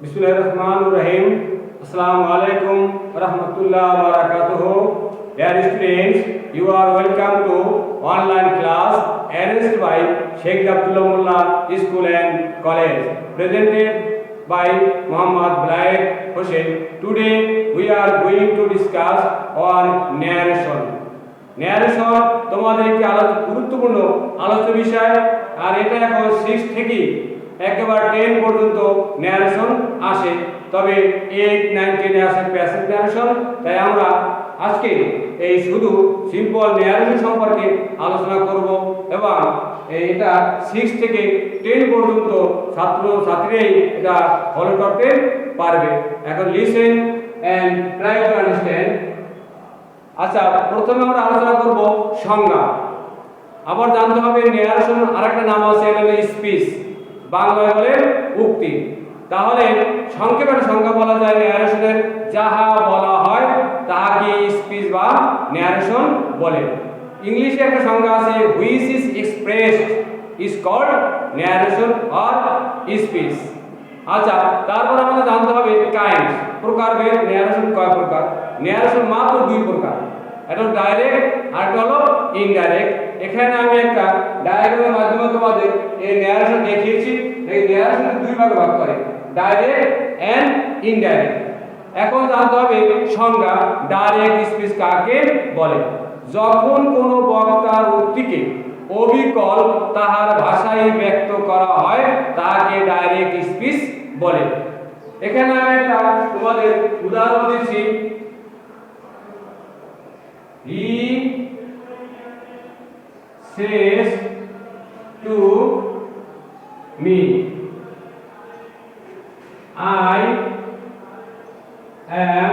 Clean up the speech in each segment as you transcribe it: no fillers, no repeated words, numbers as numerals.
बिस्मिल्लाहिर्रहमानिर्रहीम। अस्सलाम वालेकुम रहमतुल्लाहि व बरकातुहू। Dear students, you are welcome to online class arranged by Sheikh Abdullah Mullah School and College, presented by Muhammad Bulaid Hussain. Today we are going to discuss on narration. Narration তোমাদের একটি গুরুত্বপূর্ণ আলোচ্য বিষয়, আর এটা এখন 6 থেকে একেবারে 10 পর্যন্ত ন্যারেশন আসে, তবে 8, 9, 10 আসে প্যাসিভ ন্যারেশন। তাই আমরা আজকে এই শুধু সিম্পল ন্যারেশন সম্পর্কে আলোচনা করব এবং এটা 6 থেকে 10 পর্যন্ত ছাত্রছাত্রীরাই এটা ফলো করতে পারবে। এখন listen and try to understand. আচ্ছা, প্রথমে আমরা আলোচনা করব সংজ্ঞা। আবার জানতে হবে ন্যারেশন আরেকটা নাম আছে, এটা হলো স্পিচ, বাংলায় বলে উক্তি। তাহলে সংক্ষেপে সংজ্ঞা বলা যায় ন্যারেশনের যাহা বলা হয় তাহাকে স্পিচ বা ন্যারেশন বলে। ইংলিশে একটা সংজ্ঞা আছে, which is expressed is called narration or speech. আচ্ছা, তারপর আমাদের জানতে হবে কাইন্ড, প্রকারভেদ। ন্যারেশন কয় প্রকার? ন্যারেশন মাত্র 2 প্রকার, একটা হলো ডাইরেক্ট আর একটা হলো ইনডাইরেক্ট। এখানে আমি একটা ডায়াগ্রামের মাধ্যমে তোমাদের এই ন্যারেশন দেখিয়েছি। এই ন্যারেশন 2 ভাগে ভাগ করে, ডাইরেক্ট এন্ড ইনডাইরেক্ট। এখন জানতে হবে সংজ্ঞা, ডাইরেক্ট স্পিচ কাকে বলে? যখন কোনো বক্তার উক্তিকে অবিকল তাহার ভাষায় ব্যক্ত করা হয় তাকে ডাইরেক্ট স্পিচ বলে। এখানে আমি একটা তোমাদের উদাহরণ দিচ্ছি। He says to me, I am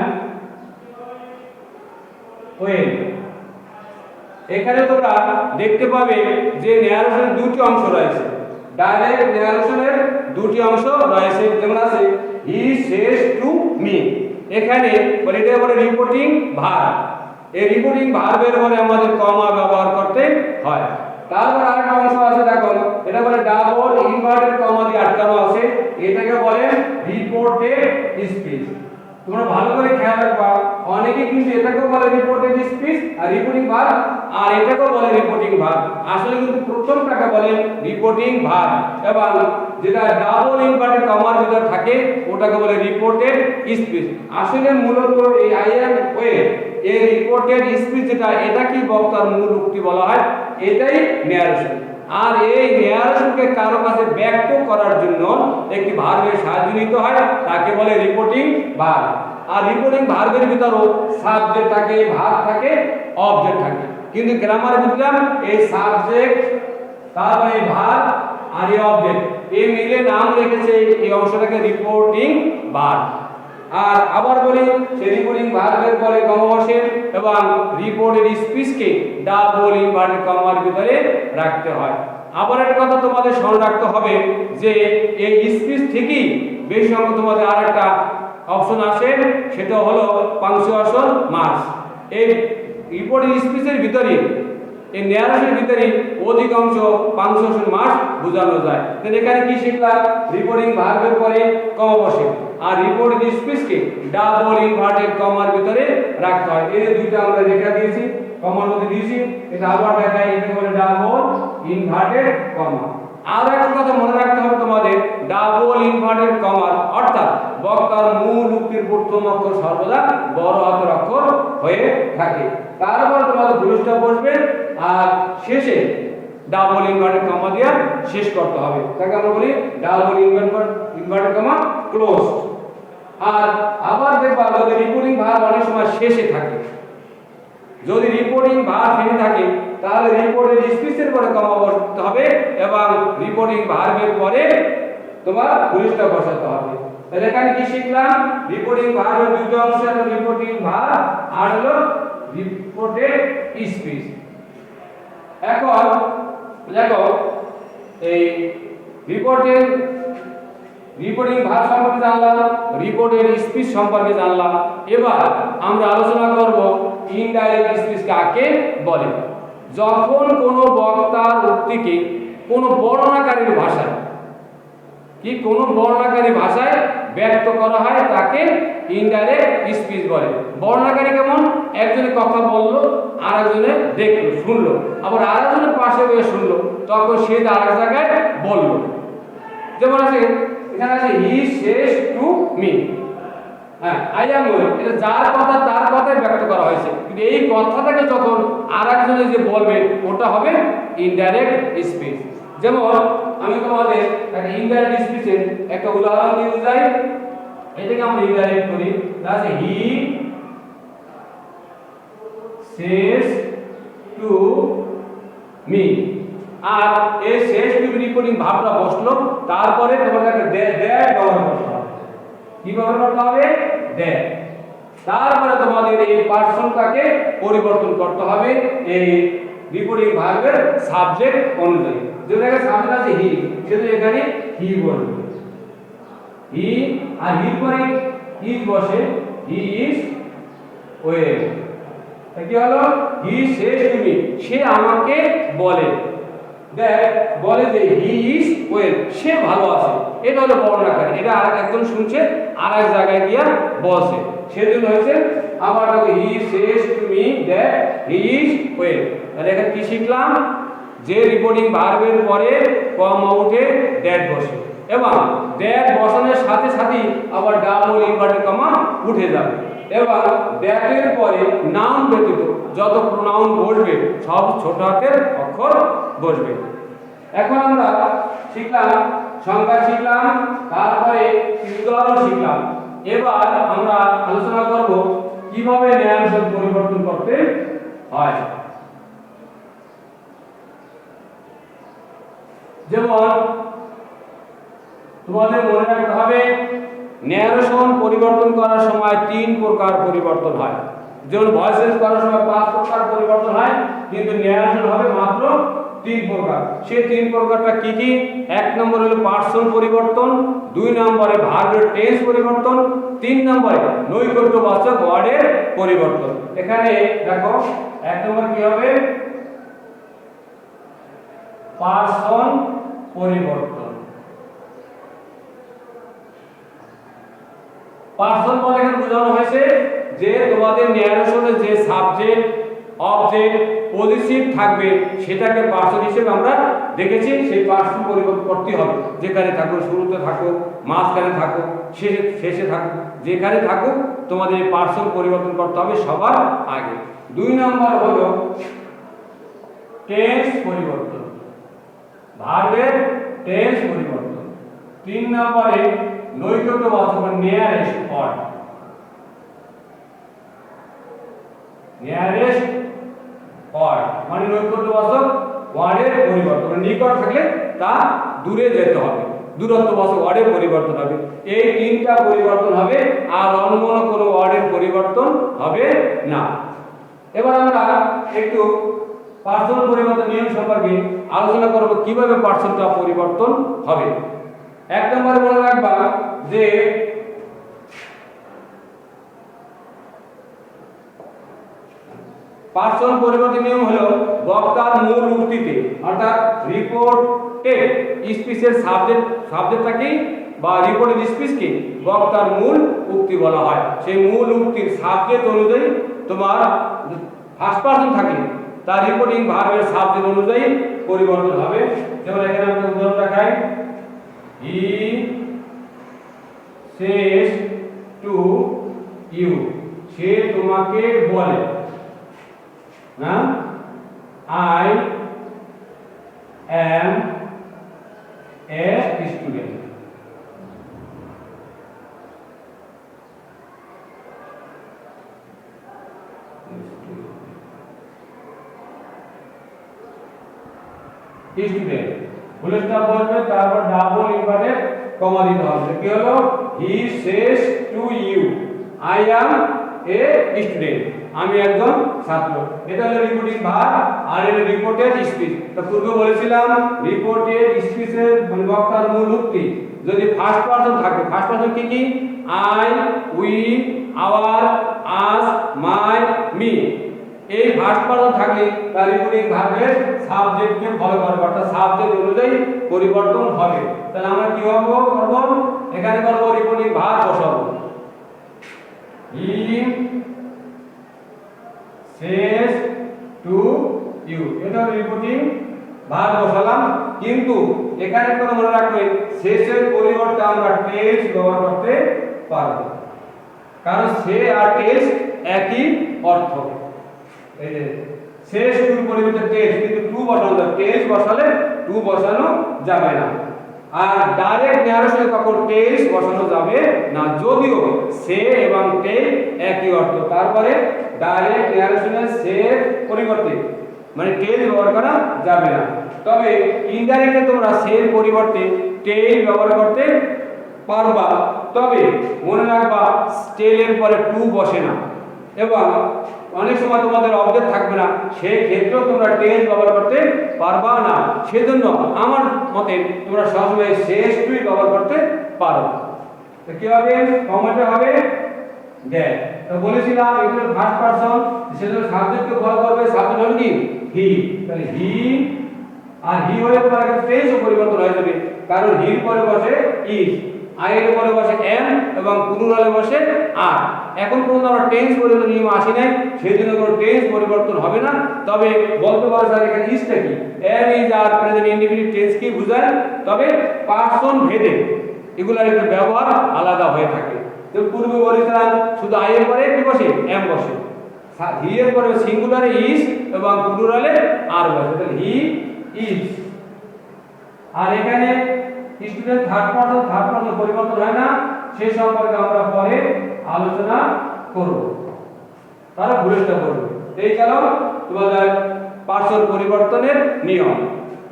well. এখানে তোমরা দেখতে পাবে যে ন্যারেশনের 2টি অংশ রয়েছে। ডাইরেক্ট ন্যারেশনের 2টি অংশ রয়েছে, যেমন আছে হি সেজ টু মি। এখানে এটা বলে রিপোর্টিং ভার্ব। এই রিপোর্টিং ভার্বের পরে আমাদের কমা ব্যবহার করতে হয়। তারপর আরেকটা অংশ আছে, দেখো এটা বলে ডাবল ইনভার্টেড কমা দিয়ে আটকানো আছে, এটাকে বলে রিপোর্টেড স্পিচ। তোমরা ভালো করে খেয়াল রাখবা, অনেকে কিন্তু এটাকেও বলে রিপোর্টেড স্পিচ আর রিপোর্টিং ভার্ব, আর এটাকেও বলে রিপোর্টিং ভার্ব। আসলে কিন্তু প্রথমটাকে বলে রিপোর্টিং ভার্ব, এবং যেটা ডাবল ইনভার্টেড কমার ভিতর থাকে ওটাকে বলে রিপোর্টেড স্পিচ। আসলে মূলত এই আই এম ওয়ে এই রিপোর্টেড স্পিচ যেটা, এটা কি বক্তার মূল উক্তি বলা হয়, এটাই ন্যারেশন। আর এই ন্যারেশনকে কারো কাছে ব্যক্ত করার জন্য একটি ভার্বের সাহায্য নিতে হয়, তাকে বলে রিপোর্টিং ভার্ব। আর রিপোর্টিং ভার্বের ভিতরও সাবজেক্ট থাকে, ভার্ব থাকে, অবজেক্ট থাকে। কিন্তু গ্রামারে বুঝলাম এই সাবজেক্ট, তারপরে এই ভার্ব আর এই অবজেক্ট, এই মিলে নাম রেখেছে এই অংশটাকে রিপোর্টিং ভার্ব। আর আবার বলি, সেই রিপোর্টিং ভার্বের পরে কমা বসে এবং রিপোর্টেড স্পিচকে ডাবল ইনভার্টেড কমার ভিতরে রাখতে হয়। আবার একটা কথা তোমাদের স্মরণ রাখতে হবে যে এই স্পিচ থেকেই বেশি অঙ্ক তোমাদের আরেকটা অপশন আসে, সেটা হলো পাংচুয়েশন মার্কস। এই রিপোর্টেড স্পিচের ভিতরে, এই ন্যারেশনের ভিতরে অধিকাংশ পাংচুয়েশন মার্কস বোঝানো যায়। তাহলে এখানে কি শিখলাম? রিপোর্টিং ভার্বের পরে কমা বসে আর রিপোর্টেড স্পিচকে ডাবল ইনভার্টেড কমার ভিতরে রাখতে হয়। এই দুইটা আমরা রেখা দিয়েছি, কমার মধ্যে দিয়েছি, এটা আবার দেখাই, এটাকে বলে ডাবল ইনভার্টেড কমা। আর একটা কথা মনে রাখতে হবে তোমাদের, ডাবল ইনভার্টেড কমা অর্থাৎ বক্তার মূল উক্তির প্রথম অক্ষর সর্বদা বড় হাতের অক্ষর হয়ে থাকে। তারপর তোমাদের ফুল স্টপ বসবে আর শেষে ডাবল ইনভার্টেড কমা দিয়ে শেষ করতে হবে, তাকে আমরা বলি ডাবল ইনভার্টেড কমা ক্লোজ। আর আবার দেখবা যদি রিপোর্টিং ভার্ব অনেক সময় শেষে থাকে, যদি রিপোর্টিং ভার্ব শেষে থাকে তাহলে রিপোর্টেড স্পিচের পরে কমা বসাতে হবে এবং রিপোর্টিং ভার্বের পরে তোমার ফুল স্টপ বসাতে হবে। তাহলে এখানে কি শিখলাম? রিপোর্টিং ভার্বের 2টি অংশ, একটা রিপোর্টিং ভার্ব আর হলো রিপোর্টেড স্পিচ। এখন দেখো এই রিপোর্টিং ভার্ব সম্পর্কে জানলাম, রিপোর্টেড স্পিচ সম্পর্কে জানলাম। এবার আমরা আলোচনা করব ইনডাইরেক্ট স্পিচ কাকে বলে। যখন কোনো বক্তার উক্তিকে কোনো বর্ণনাকারীর ভাষায়, কি কোনো বর্ণনাকারী ভাষায় ব্যক্ত করা হয় তাকে ইনডাইরেক্ট স্পিচ বলে। বর্ণনাকারী কেমন? একজনে কথা বললো, আরেকজনে দেখলো, শুনলো, আবার আরেকজনের পাশে বসে শুনলো, তখন সে আরেক জায়গায় বললো। যেমন আছে এখানে আছে হি সেজ টু মি, হ্যাঁ আই অ্যাম গোয়িং, এটা যার কথা তার কথাই ব্যক্ত করা হয়েছে, কিন্তু এই কথাটাকে যখন আরেকজনে যে বলবে ওটা হবে ইনডাইরেক্ট স্পিচ। যেমন আমি তোমাদের একটা ইনডাইরেক্ট স্পিচের একটা উদাহরণ দিয়ে বুঝাই, এটাকে আমরা ইনডাইরেক্ট করি। তাহলে হি সেজ টু মি, আর এই সেজ টু রিপোর্টিং ভাবটা বসলো, তারপরে তোমাদেরকে দ্যাট ব্যবহার করতে হবে। কি ব্যবহার করতে হবে? দ্যাট। তারপরে তোমাদের এই পার্সনটাকে পরিবর্তন করতে হবে এই রিপোর্টিং ভার্বের সাবজেক্ট অনুযায়ী। যেটাকে সাবজেক্ট আছে হি, সেটা এখানে হি বলবে। হি আর হির পরে ইজ বসে, হি ইজ ওয়েল। কি হলো? হি সেজ টু মি, সে আমাকে বলে। দেখ বলে যে হি ইজ ওয়েল, সে ভালো আছে। এটা হলো বর্ণনাকারী, এটা আর একজন শুনছে আর এক জায়গায় গিয়া বসে, সেজন্য হয়েছে আবার দেখো he says to me that he is well. তাহলে এখানে কি শিখলাম? যে রিপোর্টিং ভার্বের পরে কমা উঠে দ্যাট বসে, এবং দ্যাট বসানোর সাথে সাথে আবার ডাবল ইনভার্টেড কমা উঠে যাবে, এবং দ্যাটের পরে নাউন ব্যতীত যত প্রোনাউন বসবে সব ছোট হাতের অক্ষর বসবে। এখন আমরা শিখলাম সংজ্ঞা শিখলাম, তারপরে উদাহরণ শিখলাম। এবার আমরা আলোচনা করব কিভাবে ন্যায়ানুসার পরিবর্তন করতে হয়। যেমন তোমাদের মনে রাখতে হবে ন্যারেশন পরিবর্তন করার সময় 3 প্রকার পরিবর্তন হয়। যেমন ভয়েস চেঞ্জ করার সময় 5 প্রকার পরিবর্তন হয়, কিন্তু ন্যারেশন হবে মাত্র 3 প্রকার। সেই 3 প্রকারটা কি কি? 1 নম্বর হলো পার্সন পরিবর্তন, 2 নম্বরে ভার্বের টেন্স পরিবর্তন, 3 নম্বরে নৈকট্যবাচক ওয়ার্ডের পরিবর্তন। এখানে দেখো 1 নম্বর কি হবে? পার্সন পরিবর্তন। পার্সন বলে এখানে বোঝানো হয়েছে যে তোমাদের ন্যারেশনে যে সাবজেক্ট, অবজেক্ট, পজিটিভ থাকবে সেটাকে পার্সন হিসেবে আমরা দেখেছি। সেই পার্সন পরিবর্তন করতে হবে, যেখানে থাকুক, শুরুতে থাকুক, মাঝখানে থাকুক, শেষে থাকুক, যেখানে থাকুক তোমাদের এই পার্সন পরিবর্তন করতে হবে সবার আগে। 2 নম্বর হলো টেন্স পরিবর্তন, ভার্বের টেন্স পরিবর্তন। 3 নম্বরে নৈকট্যবাচক নিয়ারেস্ট ওয়ার্ড, নিয়ারেস্ট ওয়ার্ড মানে নৈকট্যবাচক ওয়ার্ডের পরিবর্তন, নিকট থাকলে তা দূরে যেতে হবে, দূরত্ববাচক ওয়ার্ডের পরিবর্তন হবে। এই 3টা পরিবর্তন হবে, আর অন্য কোনো ওয়ার্ডের পরিবর্তন হবে না। এবার আমরা একটু পার্সন পরিবর্তন নিয়ম সম্পর্কে আলোচনা করব, কিভাবে পার্সনটা পরিবর্তন হবে। 1 নম্বরে মনে রাখবা যে পার্সন পরিবর্তন নিয়ম হলো বক্তার মূল উক্তিতে, অর্থাৎ রিপোর্টেড স্পিচের সাবজেক্টটাকে বা রিপোর্টেড স্পিচকে বক্তার মূল উক্তি বলা হয়। সেই মূল উক্তির সাবজেক্ট অনুযায়ী তোমার ফার্স্ট পার্সন থাকে, তার রিপোর্টিং ভার্বের সাবজেক্ট অনুযায়ী পরিবর্তন হবে। যেমন এখানে আমরা উদাহরণ দেখাই, হি সেজ টু ইউ, সে তোমাকে বলে, না I am a student. Student full stop বলবে, তারপর ডাবল ইনভার্টেড কমা দিতে হবে। কি হলো? He says to you I am a student, আমি একজন ছাত্র। এটা হলো রিপোর্টিং ভার্ব, আর এটা রিপোর্টেড স্পিচ। তো পূর্বে বলেছিলাম রিপোর্টেড স্পিচের বক্তার মূল উক্তি যদি ফার্স্ট পারসন থাকে, ফার্স্ট পারসন কি কি? I, we, our, us, my, me. এই ফার্স্ট পারসন থাকলে তার রিপোর্টিং ভার্বের সাবজেক্টকে ফলো করবে, অর্থাৎ সাবজেক্ট অনুযায়ী পরিবর্তন হবে। তাহলে আমরা কি করব? এখানে করব রিপোর্টিং ভার্ব এটা রিপোর্টিং ভার্ব বসালাম, কিন্তু এখানে একটা মনে রাখবে শেষের পরিবর্তে আমরা টেলস ব্যবহার করতে পারবো, কারণ সে আর টেলস একই অর্থ। এই যে শেষ টুর পরিবর্তে টেলস, কিন্তু টু বসানো যাবে, টেলস বসালে টু বসানো যাবে না। আর ডাইরেক্ট ন্যারেশনে তখন টেলস বসানো যাবে না, যদিও সে এবং টেল একই অর্থ। তারপরে ডাইরেক্ট ন্যারেশনে সে পরিবর্তে মানে টেল ব্যবহার করা যাবে না। তবে ইনডাইরেক্টে তোমরা সের পরিবর্তে টেল ব্যবহার করতে পারবা, তবে মনে রাখবা টেলের পরে টু বসে না, এবং অনেক সময় তোমাদের অবজেক্ট থাকবে না, সেই ক্ষেত্রেও তোমরা টেল ব্যবহার করতে পারবা না। সেজন্য আমার মতে তোমরা সবসময় শেষ টুই ব্যবহার করতে পারো। তো কি হবে? কমেন্টে হবে দ্যাট। তো বলেছিলাম এগুলো ফার্স্ট পারসন, সেজন্য সাবজেক্টকে ফলো করবে। সাবজেক্ট হলো কি? হি। তাহলে হি, আর হি হলে তোমার একটা টেন্সও পরিবর্তন হয়ে যাবে, কারণ হির পরে বসে ইজ, আই এর পরে বসে এম, এবং প্লুরালে বসে আর। এখন পর্যন্ত আমরা টেন্স পরিবর্তন নিয়ম আসি নাই, সেই জন্য কোনো টেন্স পরিবর্তন হবে না। তবে বলতে পারো স্যার এখানে ইজটা কি? Am, is, are, present indefinite tense কি বোঝায়, তবে পার্সন ভেদে এগুলার একটু ব্যবহার আলাদা হয়ে থাকে। তো পূর্বে বলেছিলাম শুধু আই এর পরে কি বসে? এম বসে। হি এর পরে সিঙ্গুলারে ইজ এবং প্লুরালে আর বসে, তাহলে হি ইজ। আর এখানে স্টুডেন্ট থার্ড পারসন পরিবর্তন হয় না, সে সম্পর্কে আমরা পরে আলোচনা করব, তারা ভুলেটা করব। এই গেল তোমাদের পার্সন পরিবর্তনের নিয়ম।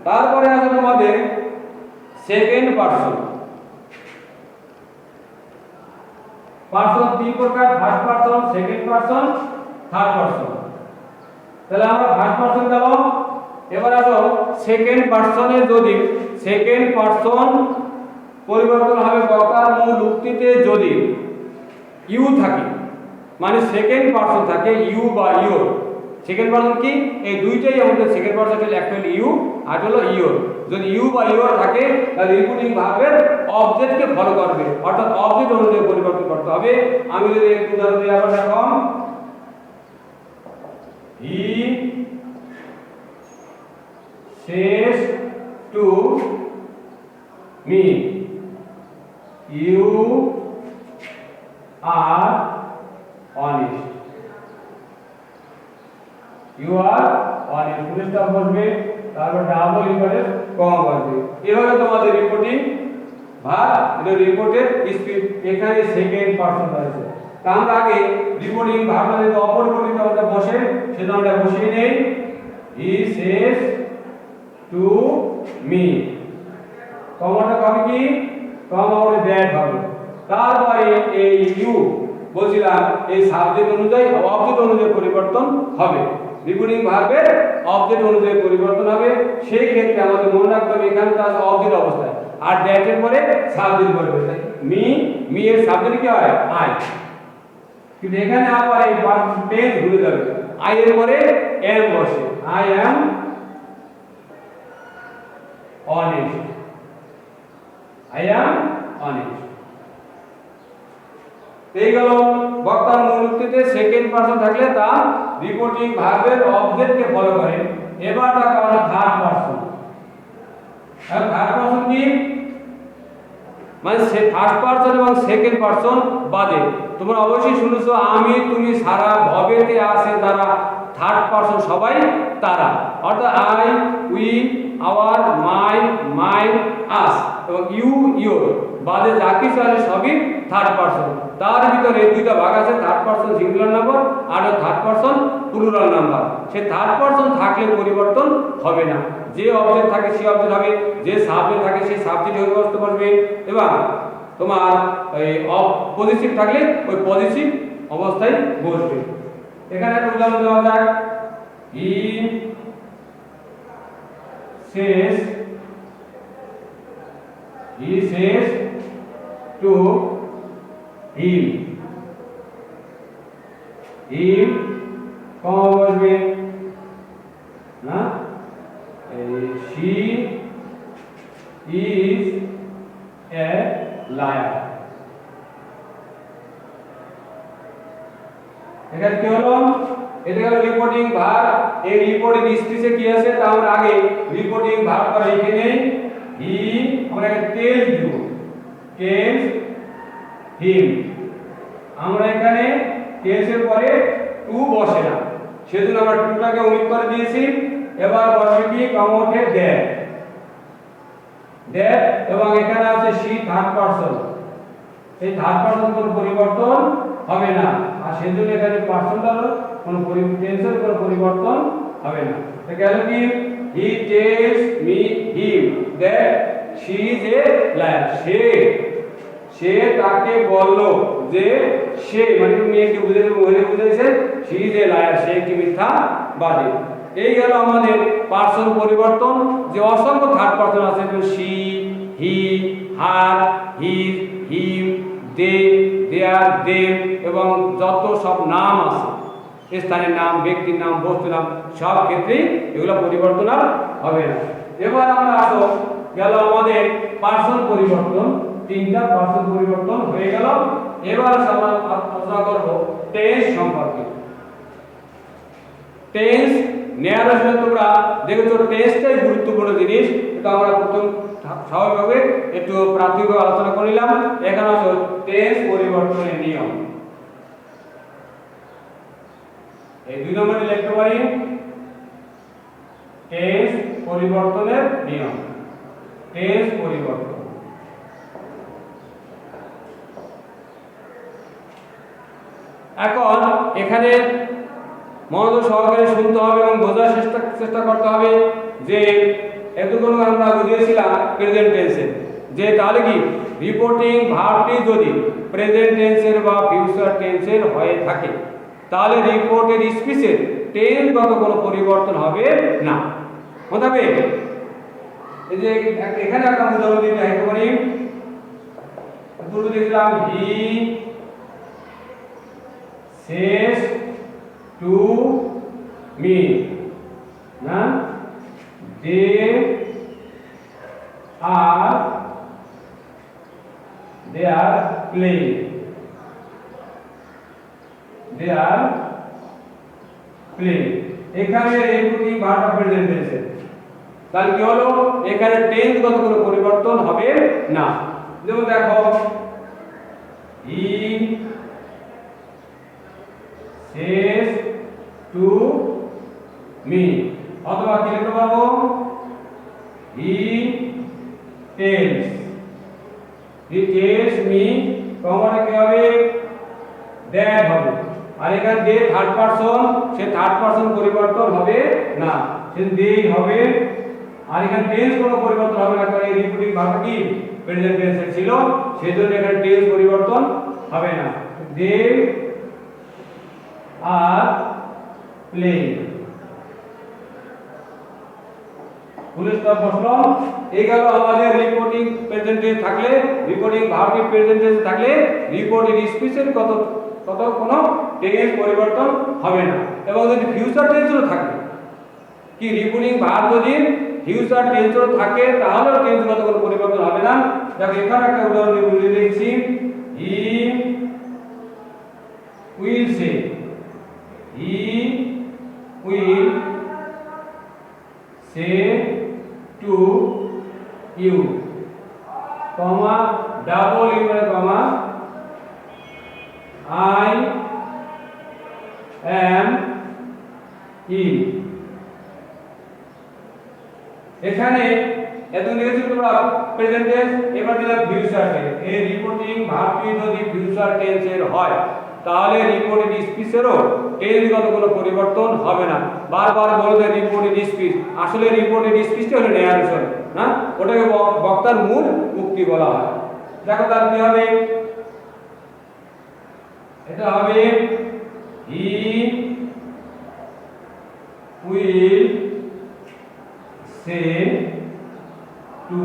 তারপরে আছে তোমাদের সেকেন্ড পার্সন। পার্সন তিন প্রকার: first person, second person, third person. তাহলে আমরা ফার্স্ট পার্সন গেল, এবার আসো সেকেন্ড পার্সনে। যদি সেকেন্ড পার্সন পরিবর্তন হবে বক্তার মূল উক্তিতে যদি ইউ থাকে, মানে সেকেন্ড পার্সন থাকে ইউ বা ইওর। সেকেন্ড পার্সন কি? এই দুইটাই আমাদের সেকেন্ড পার্সন, একটা হলো ইউ আর হলো ইওর। যদি ইউ বা ইওর থাকে তাহলে রিপিটিং ভার্বের অবজেক্টকে ফলো করবে, অর্থাৎ অবজেক্ট অনুযায়ী পরিবর্তন করতে হবে। আমি যদি একটু উদাহরণ দিই, আবার দেখো, হি says to me, you are honest, you are honest। Full stop বসবে, তারপর ডাবল ইনভার্টেড কমা বসবে। এভাবে তোমাদের রিপোর্টিং ভার্ব, এটা রিপোর্টের স্পিড। এখানে সেকেন্ড পারসন আছে, তা আমরা আগে রিপোর্টিং ভার্বটা যদি অপরিবর্তিত আমরা বসে, সেটা আমরা বসিয়ে নেই। হি সেজ টু মি, কমাটা কবে কি? কমা হবে দ্যাট হবে। তারপরে এই ইউ বলছিলাম এই সাবজেক্ট অনুযায়ী অবজেক্ট অনুযায়ী পরিবর্তন হবে, রিপিটিং ভার্বের অবজেক্ট অনুযায়ী পরিবর্তন হবে। সেই ক্ষেত্রে আমাদের মনে রাখতে হবে এখানে তার অবজেক্ট অবস্থায়, আর দ্যাট এর পরে সাবজেক্ট বসবে। মি এর সাবজেক্ট কি হয়? আই। কিন্তু এখানে আবার এই টেন্স ভুলে যাবে, আই এর পরে এম বসে, I am honest, I am honest। এই গেল বক্তার মূল উক্তিতে সেকেন্ড পারসন থাকলে তা রিপোর্টিং ভার্বের অবজেক্টকে ফলো করে। এবার দেখা হলো থার্ড পারসন। আর থার্ড পারসন কি? মানে ফার্স্ট পারসন এবং সেকেন্ড পারসন বাদে তোমরা অবশ্যই শুনেছো আমি, তুমি, সারা, ভবেতে আছে তারা, থার্ড পারসন সবাই তারা, অর্থাৎ I, we, our, my, mine, us এবং ইউ, ইওর বাদে যা কিছু আছে সবই থার্ড পারসন। তার ভিতরে দুইটা ভাগ আছে, থার্ড পারসন সিঙ্গুলার নাম্বার আর থার্ড পারসন প্লুরাল নাম্বার। সে থার্ড পারসন থাকলে পরিবর্তন হবে না, যে অবজেক্ট থাকে সেই অবজেক্ট হবে, যে সাবজেক্ট থাকে সেই সাবজেক্ট হয়ে বসতে পারবে, এবং তোমার ওই পজিটিভ থাকলে ওই পজিটিভ অবস্থায় বসবে। এখানে একটা উদাহরণ দেওয়া যাক, হি says to him, কমা বসবে না, she is a liar। এখানে কি হলো? এটা গেল রিপোর্টিং ভার্ব। এই রিপোর্টিং স্পিচে কি আছে তা আমরা আগে রিপোর্টিং ভার্ব পরে এখানে হি আমরা টেলস দিব, টেলস হিম। আমরা এখানে টেলস এর পরে টু বসে না, সেজন্য আমরা টুটাকে ওমিট করে দিয়েছি। এবার বসবে কি কমোটে দ্যাট, দ্যাট এবং এখানে আছে সি থার্ড পারসন। এই থার্ড পারসন কোনো পরিবর্তন হবে না, আর সেজন্য এখানে পারসনটার কোনো টেন্সের কোনো পরিবর্তন হবে না। তো গেল কি he tells me him that she is a liar. সে তাকে বলল যে সে মানে মেয়েকে বুঝাইছে, মহিলাকে বুঝাইছে শি ইজ এ লায়ার, সে একটি মিথ্যাবাদী। এই গেল আমাদের পারসন পরিবর্তন। যে অসংখ্য থার্ড পারসন আছে যেমন সি, হি, হার, হিজ, হিম, দে, দেয়ার, দেম এবং যত সব নাম আছে, স্থানের নাম, ব্যক্তির নাম, বস্তুর নাম, সব ক্ষেত্রেই এগুলো পরিবর্তন আর হবে না। এবার আমরা আসো গেল আমাদের পারসন পরিবর্তন, তিনটা পারসন পরিবর্তন হয়ে গেল। এবার আমরা আলোচনা করব টেন্স সম্পর্কে। টেন্স নেয়ার আসলে তোমরা দেখেছো টেন্সটাই গুরুত্বপূর্ণ জিনিস। এটা আমরা প্রথম স্বাভাবিকভাবে একটু প্রাথমিকভাবে আলোচনা করিলাম। এখানে আসো টেন্স পরিবর্তনের নিয়ম। এই 2 নম্বরে লিখতে পারি টেন্স পরিবর্তনের নিয়ম। টেন্স পরিবর্তন এখন এখানে মনোযোগ সহকারে শুনতে হবে এবং বোঝার চেষ্টা করতে হবে যে এতক্ষণ আমরা বুঝিয়েছিলাম প্রেজেন্ট টেন্সের, যে তাহলে কি রিপোর্টিং ভার্বটি যদি প্রেজেন্ট টেন্সের বা ফিউচার টেন্সের হয়ে থাকে তাহলে রিপোর্টের স্পিচের টেন্সগত কোনো পরিবর্তন হবে না। মনে হবে এই যে এখানে একটা উদাহরণ দিতে দেখতে পারি। পূর্বে দেখলাম হি says to me, না they are playing, এখানে রিপোর্টিং ভার্ব প্রেজেন্ট টেন্সে। তাহলে কি হলো এখানে টেন্সগত কোনো পরিবর্তন হবে না। যেমন দেখো হি says to me, অথবা কি লিখতে পারবো he tells me, কমনে কি হবে that হবে। আর এখানে দে থার্ড পারসন, সে থার্ড পারসন পরিবর্তন হবে না, সে দেই হবে। আর এখানে টেন্স কোনো পরিবর্তন হবে না, কারণ এই রিপিটিং ভার্ব কি প্রেজেন্ট টেন্সে ছিল, সেজন্য এখানে টেন্স পরিবর্তন হবে না। দে আর প্লেইং, ফুল স্টপ বসলো। এই গেল আমাদের রিপোর্টিং প্রেজেন্ট টেন্স থাকলে, রিপোর্টিং ভার্ব প্রেজেন্ট টেন্স থাকলে রিপোর্টেড স্পিচের কত কোনো টেন্স পরিবর্তন হবে না। এবং যদি ফিউচার টেন্সও থাকে কি রিপোর্টিং ভার্ব যদি ফিউচার টেন্সও থাকে তাহলেও টেন্সগত কোনো পরিবর্তন হবে না। দেখো এখানে একটা উদাহরণ দিয়ে দিচ্ছি, হি will say, he will say to you, comma double in comma I am in। এখানে এতক্ষণ দেখেছি তোমরা প্রেজেন্ট টেন্স, এবার দিলাম ফিউচার টেন্স। এই রিপোর্টিং ভার্বটি যদি ফিউচার টেন্সের হয় তাহলে রিপোর্টেড স্পিচেরও টেন্সগত কোনো পরিবর্তন হবে না। বারবার বলতে রিপোর্টেড স্পিচ, আসলে রিপোর্টেড স্পিচটা হলো ন্যারেশন, না ওটাকে বক্তার মূল উক্তি বলা হয়। দেখো তার কি হবে, এটা হবে he will say to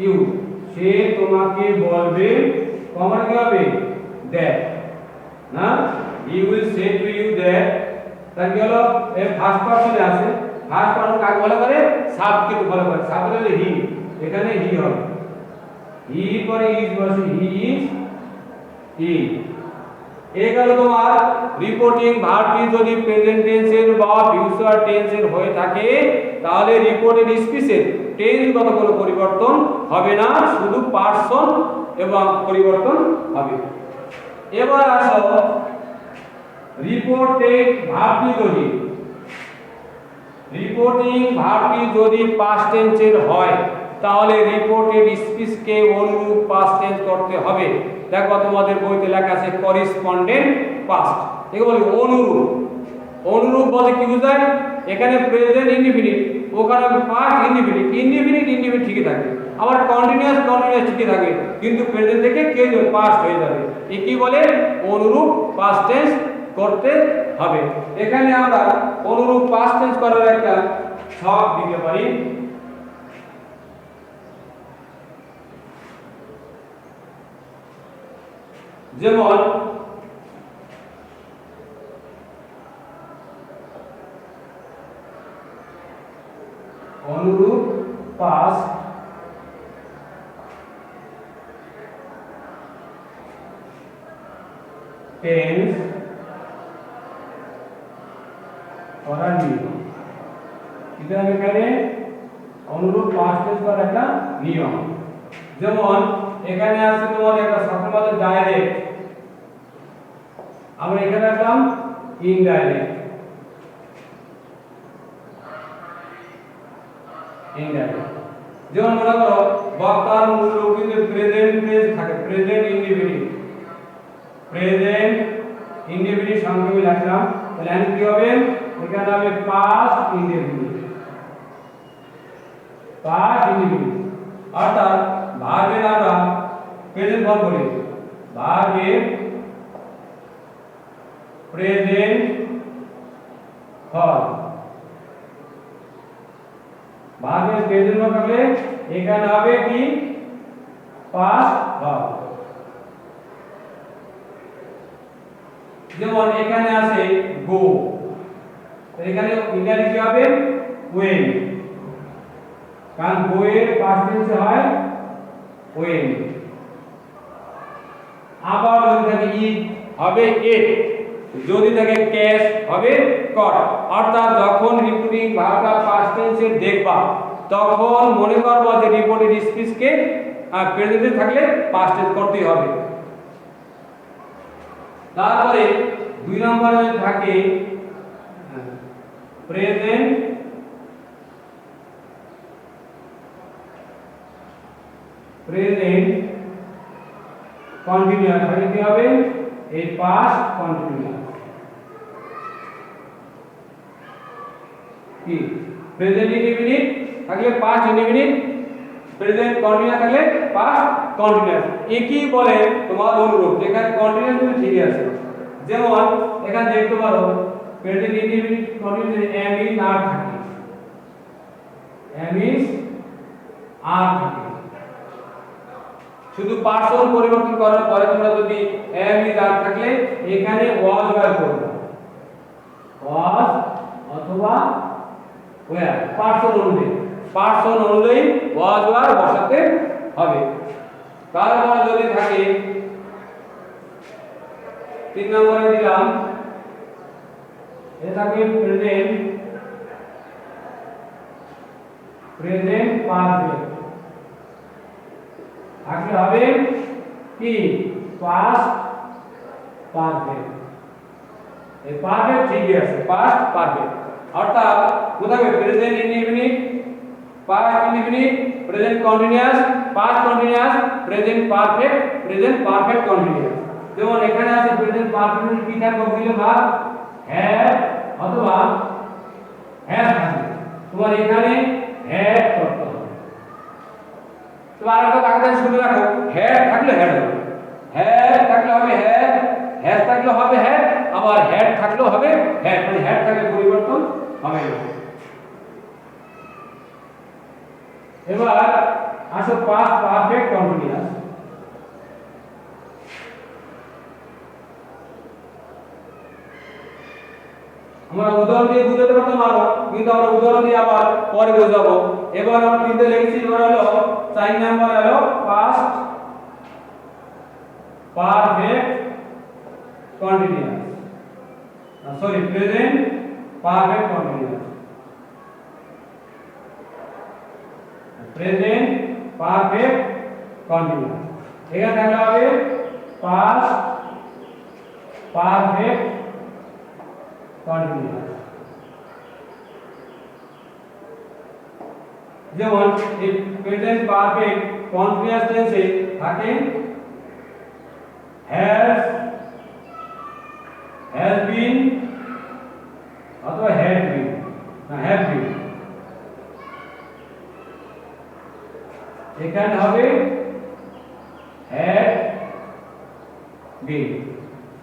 you, সে তোমাকে বলবে, কমন কি হবে দ্যাট, না he will say to you that. তার কি হলো এই ফার্স্ট পারসনে আছে, ফার্স্ট পারসন কাকে বলা করে সাবজেক্ট বলা করে, সাবজেক্ট হলো হি, এখানে হি হবে, হি পরে ইজ বসে, হি ইজ হি। এই গেল তোমার রিপোর্টিং ভার্বটি যদি প্রেজেন্ট টেন্সের বা ফিউচার টেন্সের হয়ে থাকে তাহলে রিপোর্টেড স্পিচের টেন্সগত কোনো পরিবর্তন হবে না, শুধু পার্সন এবং পরিবর্তন হবে। এবার আসো রিপোর্টেড ভার্বটি যদি পাস্ট টেন্সের হয় তাহলে রিপোর্টেড স্পিচকে অনুরূপ পাস্ট টেন্স করতে হবে। দেখো তোমাদের বইতে লেখা আছে করিসপন্ডেন্ট পাস্ট, একে বলে অনুরূপ। অনুরূপ বলতে কি বোঝায়? এখানে প্রেজেন্ট ইনডিফিনিট, ওখানে পাস্ট ইনডিফিনিট ঠিকই থাকবে, আবার কন্টিনিউয়াস ঠিকই থাকবে, কিন্তু প্রেজেন্ট থেকে চেঞ্জ পাস্ট হয়ে যাবে। এ কি বলে? অনুরূপ পাস্ট টেন্স করতে হবে। এখানে আমরা অনুরূপ পাস্ট টেন্স করার একটা ছক দিতে পারি। যেমন অনুরূপ পাস্ট টেন্স করার নিয়ম। এটা এখানে অনুরূপ পাস্ট টেন্স করার একটা নিয়ম। যেমন এখানে আছে তোমাদের একটা শব্দের মধ্যে ডাইরেক্ট, আমরা এখানে রাখলাম ইনডাইরেক্ট। যেমন মনে করো বক্তার মূল রূপ কিন্তু প্রেজেন্ট টেন্স থাকে, প্রেজেন্ট ইনডিফিনিট সংক্ষেপে লিখলাম, তাহলে এখানে কি হবে? এখানে হবে পাস্ট ইনডিফিনিট। অর্থাৎ ভার্বের আমরা প্রেজেন্ট ফর্ম বলি, ভার্বের প্রেজেন্ট ফর্ম। ভার্বের প্রেজেন্ট ফর্ম থাকলে এখানে হবে কি? Past form. যেমন এখানে আছে গো, এখানে ইংরেজি কি হবে? ওয়েন, কারণ গো এর পাস্ট টেন্স হয় ওয়েন। আবার যদি থাকে ইট হবে এট, যদি থাকে ক্যাশ হবে কট। অর্থাৎ যখন রিপোর্টিং ভার্বটা পাস্ট টেন্সে দেখবা তখন মনে করবা যে রিপোর্টেড স্পিচকে প্রেজেন্টে থাকলে পাস্ট টেন্স করতেই হবে। তারপরে 2 নম্বরে থাকে প্রেজেন্ট কন্টিনিউয়াস, মানে কি হবে? এই পাস্ট কন্টিনিউয়াস কি? প্রেজেন্ট ইনডিফিনিট থাকলে পাস্ট ইনডিফিনিট, প্রেজেন্ট কন্টিনিউয়াস থাকলে পাস্ট কন্টিনিউয়াস। একই বলে তোমার অনুরূপ, এখানে কন্টিনিউয়াস কিন্তু ঠিকই আছে। যেমন এখানে দেখতে পারো present indefinite continuous am is are থাকে, শুধু পার্সন পরিবর্তন করার পরে তোমরা যদি এম ইজ আর থাকলে এখানে ওয়াজ ওয়্যার করবে, ওয়াজ অথবা ওয়্যার পার্সন অনুযায়ী ওয়াজ ওয়্যার বসাতে হবে। তারপর যদি থাকে 3 নম্বরে দিলাম, এটা থাকে প্রেজেন্ট পারফেক্ট, থাকলে হবে কি? Past perfect. এই পারফেক্ট ঠিকই আছে, পাস্ট পারফেক্ট। অর্থাৎ কোথায় present indefinite, past indefinite, present continuous, past continuous, present perfect continuous. যেমন এখানে আছে প্রেজেন্ট পারফেক্ট কি থাকবে? বুঝলে ভাব হ্যাভ অথবা হ্যাজ থাকবে, তোমার এখানে হ্যাড করতে হবে। তোমার আরেকটা কাগজে শুনে রাখো, হ্যাড থাকলে হ্যাড হবে, হ্যাড থাকলে হবে হ্যাড, হ্যাজ থাকলে হবে হ্যাড, আবার হ্যাড থাকলেও হবে হ্যাড, মানে হ্যাড থাকলে পরিবর্তন হবে না। এবার আসো পাস্ট পারফেক্ট কন্টিনিউয়াস। আমরা উদাহরণ দিয়ে বুঝাতে পারতাম আরো, কিন্তু আমরা উদাহরণ দিয়ে আবার পরে বোঝাবো। এবার আমরা তিনটে লিখেছি, এবার হলো 4 নাম্বার হলো past perfect continuous, sorry, present perfect continuous, present perfect continuous, এখানে থাকলে হবে past perfect continuous। যেমন এই প্রেজেন্ট পারফেক্ট কন্টিনিউয়াস টেন্সে থাকে has been অথবা had been, না have been, এখানে হবে had been।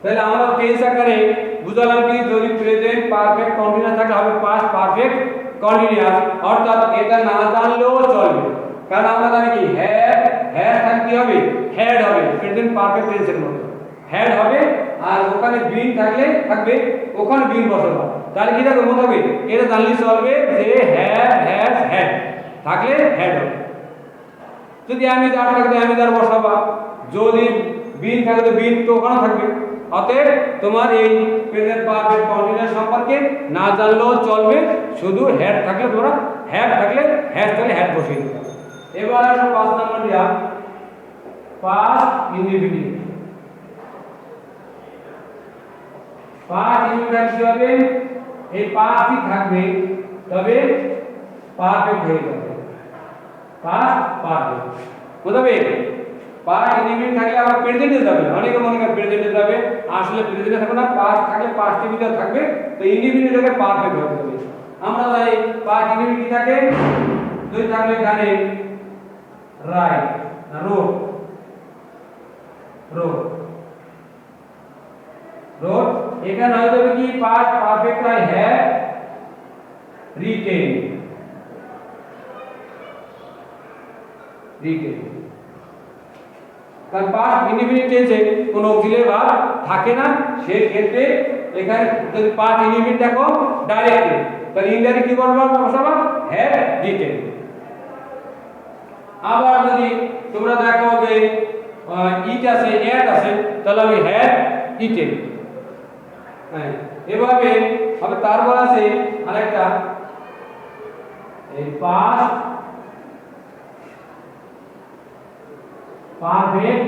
তাহলে আমরা টেন্স আকারে বুঝালাম কি যদি প্রেজেন্ট পারফেক্ট কন্টিনিউয়াস থাকে হবে পাস্ট পারফেক্ট কন্টিনিউয়াস, অর্থাৎ এটা না জানলেও চলবে, কারণ আমরা জানি কি হ্যাড থাকলে কি হবে হ্যাড হবে, প্রেজেন্ট পারফেক্ট টেন্সের মতো হ্যাড হবে, আর ওখানে বিন থাকবে ওখানে বিন বসাবো, তাহলে কি থাকবে মনে হবে এটা জানলে চলবে যে হ্যাজ হ্যাড থাকলে হ্যাড হবে। যদি আমি যার থাকবে আমি যার বসাবা, যদি বিন থাকে তো বিন তো ওখানে থাকবে। অতএব তোমার এই প্রেজেন্ট পারফেক্ট কন্টিনিউয়াস সম্পর্কে না জানলেও চলবে, শুধু হ্যাড থাকলে তোমরা হ্যাড থাকলে হ্যাজ থাকলে হ্যাড বসিয়ে দিতে হবে। এবার আসো 5 নম্বর দিয়া পাস্ট ইনডিফিনিট। পাস্ট ইনডিফিনিট কি হবে, এই পাস্টই থাকবে তবে পারফেক্ট হয়ে যাবে, পাস্ট পারফেক্ট বুঝবে। পাস্ট ইনডিফিনিট থাকলে আবার প্রেজেন্টে যাবে, অনেকে মনে করে প্রেজেন্টে যাবে, আসলে প্রেজেন্টে থাকবে না, পাস্ট থাকলে পাস্টের ভিতরে থাকবে, তো ইনডিফিনিট থেকে পারফেক্ট হয়ে যাবে। আমরা জানি পাস্ট ইনডিফিনিট কি থাকে, দুই থাকলে এখানে রাইট না রোড, রোড এখানে হয়ে যাবে কি পাস্ট পারফেক্ট হয় হ্যাড রিটেন, কারণ পাস্ট ইনডিফিনিট টেন্সে কোনো অক্সিলারি ভার্ব থাকে না, সেই ক্ষেত্রে এখানে যদি পাস্ট ইনডিফিনিট দেখো ডাইরেক্ট, তাহলে ইনডাইরেক্ট কি বলবো বসাবো হ্যাড রিটেন। আবার যদি তোমরা দেখো যে ইট আছে এট আছে, তাহলে আমি হ্যাড ইটেন, হ্যাঁ এভাবে হবে। তারপর আছে আরেকটা এই পাস্ট পারফেক্ট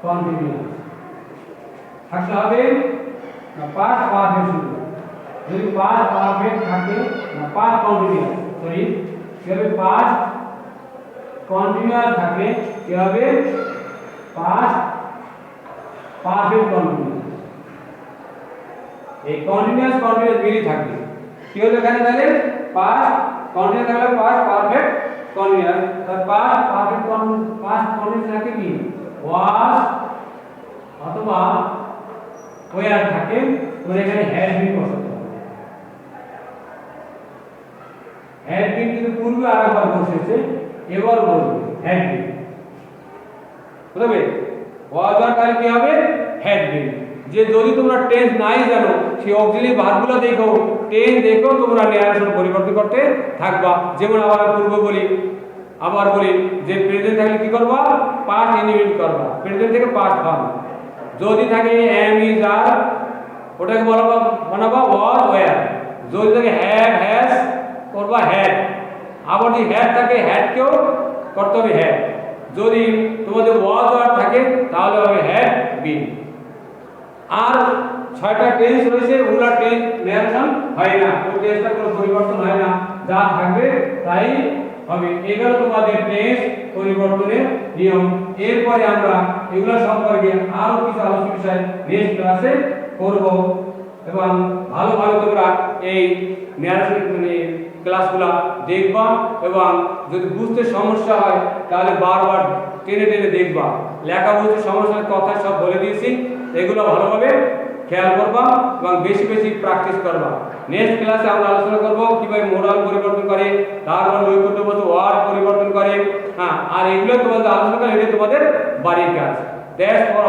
কন্টিনিউয়াস থাকতে হবে না, পাস্ট পারফেক্ট শুধু, যদি পাস্ট পারফেক্ট থাকে না পাস্ট কন্টিনিউয়াস, সরি কি হবে পাস্ট কন্টিনিউয়াস থাকলে কি হবে পাস্ট পারফেক্ট কন্টিনিউয়াস। এই কন্টিনিউয়াস মিলি থাকবে কি হলো এখানে, তাহলে পাস্ট কন্টিনিউয়াস থাকলে পাস্ট পারফেক্ট কন্টিনিউয়াস, তার পাস্ট পারফেক্ট পাস্ট কন্টিনিউয়াস থাকে কি ওয়াজ অথবা ওয়্যার থাকে, তোমরা এখানে হ্যাড বিন বসাতে হবে। হ্যাড বিন কিন্তু পূর্বে আরেকবার বসেছে, এবার বলবে হ্যাড বিন বুঝবে। ওয়াজ আর তাহলে কি হবে হ্যাড বিন। যে যদি তোমরা টেন্স নাই জানো, সেই অক্সিলারি ভার্বগুলো দেখো, টেন্স দেখো, তোমরা ন্যারেশন পরিবর্তন করতে থাকবা। যেমন আবার বলি যে প্রেজেন্ট থাকলে কি করবা পাস্ট ইনডিফিনিট করবা, প্রেজেন্ট থেকে পাস্ট ভার্ব। যদি থাকে এম ইজ আর, ওটাকে বানাবা ওয়াজ ওয়্যার। যদি থাকে হ্যাভ হ্যাজ, করবা হ্যাড। আবার যদি হ্যাড থাকে হ্যাডকেও করতে হবে হ্যাড। যদি তোমাদের ওয়াজ ওয়্যার থাকে তাহলে হবে হ্যাড বিন। আর 6টা টেন্স রয়েছে, ওগুলা টেন্স ন্যারেশন হয় না, ওই টেন্সটা কোনো পরিবর্তন হয় না, যা থাকবে তাই হবে। এগুলো তোমাদের টেন্স পরিবর্তনের নিয়ম। এরপরে আমরা এগুলো সম্পর্কে আরো কিছু আলোচনা বিষয় নেক্সট ক্লাসে করব, এবং ভালোভাবে তোমরা এই ন্যারেশন ক্লাসগুলো দেখবা, এবং যদি বুঝতে সমস্যা হয় তাহলে বারবার টেনে টেনে দেখবা। লেখা বুঝতে সমস্যার কথা সব বলে দিয়েছি, এগুলো ভালোভাবে খেয়াল করবা এবং বেশি বেশি প্র্যাকটিস করবা। নেক্সট ক্লাসে আমরা আলোচনা করব কিভাবে মোরাল পরিবর্তন করে, তারপর নৈকট্যবোধ ওয়ার্ড পরিবর্তন করে, হ্যাঁ, আর এগুলো তোমাদের আলোচনা করে, এটা তোমাদের বাড়ির কাজ। That's for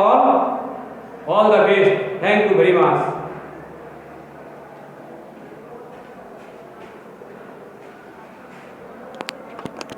all the best. Thank you very much.